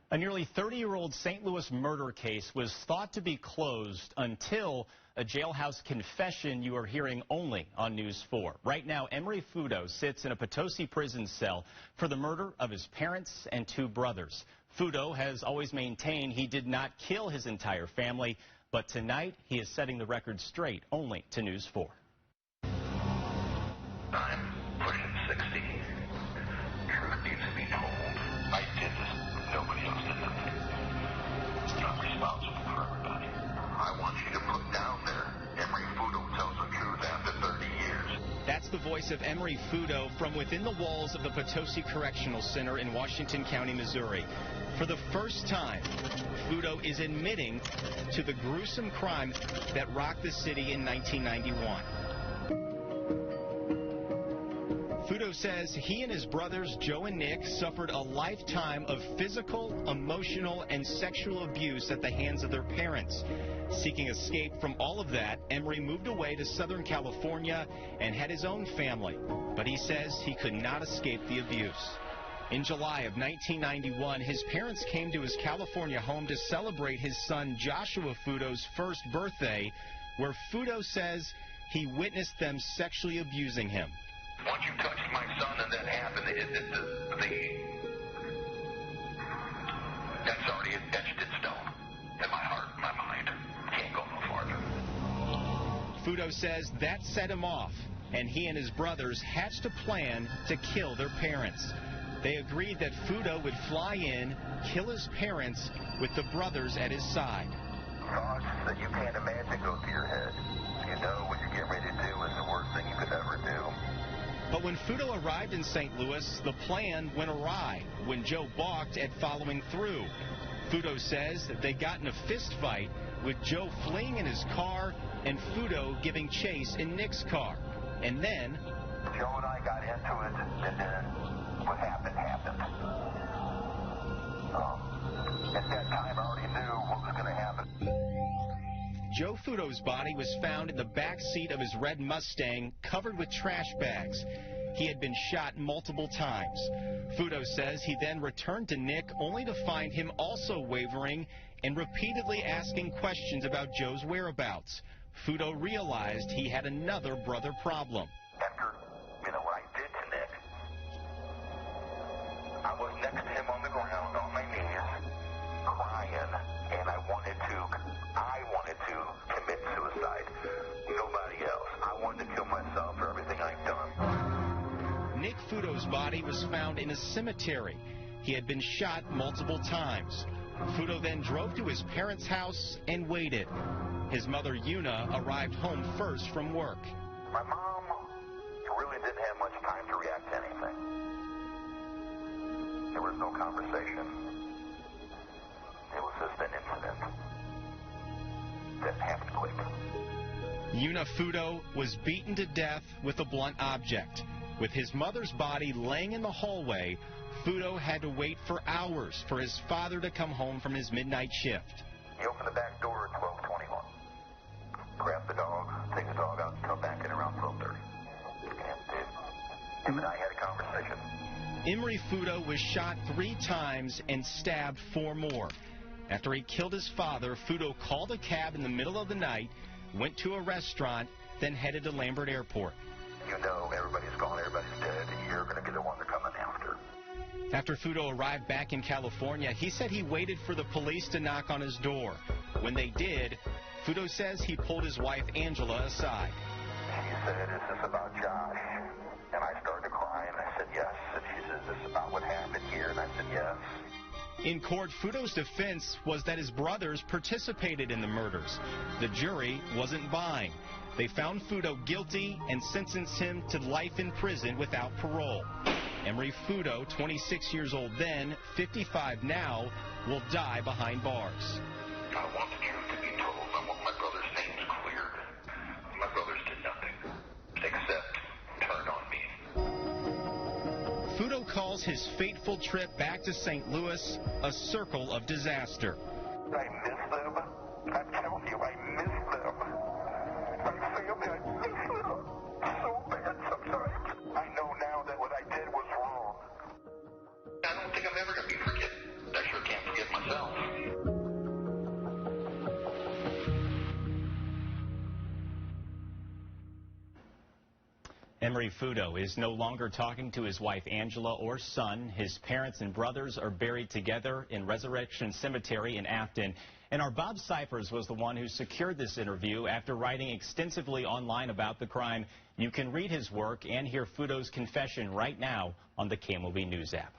A nearly 30-year-old St. Louis murder case was thought to be closed until a jailhouse confession you are hearing only on News 4. Right now, Emory Futo sits in a Potosi prison cell for the murder of his parents and two brothers. Futo has always maintained he did not kill his entire family, but tonight he is setting the record straight only to News 4. I'm pushing 60. Truth needs to be told. I did this. Nobody else did it. I'm responsible for everybody. I want you to put down there, Emory Futo tells the truth after 30 years. That's the voice of Emory Futo from within the walls of the Potosi Correctional Center in Washington County, Missouri. For the first time, Futo is admitting to the gruesome crime that rocked the city in 1991. Futo says he and his brothers, Joe and Nick, suffered a lifetime of physical, emotional, and sexual abuse at the hands of their parents. Seeking escape from all of that, Emory moved away to Southern California and had his own family. But he says he could not escape the abuse. In July of 1991, his parents came to his California home to celebrate his son Joshua Futo's first birthday, where Futo says he witnessed them sexually abusing him. Once you touched my son and that happened, that's already etched in stone in my heart, my mind. Can't go no farther. Futo says that set him off, and he and his brothers hatched a plan to kill their parents. They agreed that Futo would fly in, kill his parents, with the brothers at his side. Thoughts that you can't imagine go through your head. You know what you're getting ready to do is the worst thing you could ever do. But when Futo arrived in St. Louis, the plan went awry when Joe balked at following through. Futo says that they got in a fist fight, with Joe fleeing in his car and Futo giving chase in Nick's car. And then Joe and I got into it, and then what happened, happened. At that time, I already knew what was going to happen. Joe Futo's body was found in the back seat of his red Mustang, covered with trash bags. He had been shot multiple times. Futo says he then returned to Nick only to find him also wavering and repeatedly asking questions about Joe's whereabouts. Futo realized he had another brother problem. After, what I did to Nick, I was next to him on the ground on my knees, crying, and I wanted to commit suicide. Nobody else. I wanted to kill myself for everything I've done. Nick Futo's body was found in a cemetery. He had been shot multiple times. Futo then drove to his parents' house and waited. His mother, Una, arrived home first from work. My mom really didn't have much time to react to anything. There was no conversation. It was just an incident that happened quick. Una Futo was beaten to death with a blunt object. With his mother's body laying in the hallway, Futo had to wait for hours for his father to come home from his midnight shift. He opened the back door at 12:21. Grabbed the dog, take the dog out, and come back in around 12:30. And him and I had a conversation. Emory Futo was shot 3 times and stabbed 4 more. After he killed his father, Futo called a cab in the middle of the night, went to a restaurant, then headed to Lambert Airport. You know everybody's gone, everybody's dead, and you're going to be the one they're coming after. After Futo arrived back in California, he said he waited for the police to knock on his door. When they did, Futo says he pulled his wife, Angela, aside. She said, "Is this about Josh?" And I started to cry, and I said, "Yes." And she said, "Is this about what happened here?" And I said, "Yes." In court, Futo's defense was that his brothers participated in the murders. The jury wasn't buying. They found Futo guilty and sentenced him to life in prison without parole. Emory Futo, 26 years old then, 55 now, will die behind bars. I want the truth to be told. I want my brother's names cleared. My brothers did nothing except turn on me. Futo calls his fateful trip back to St. Louis a circle of disaster. I miss them. I'm telling you, I miss them. My family, I miss them so bad sometimes. I know now that what I did was wrong. I don't think I'm ever going to be forgiven. I sure can't forget Emory Futo is no longer talking to his wife Angela or son. His parents and brothers are buried together in Resurrection Cemetery in Afton. And our Bob Cyphers was the one who secured this interview after writing extensively online about the crime. You can read his work and hear Futo's confession right now on the KMOV News app.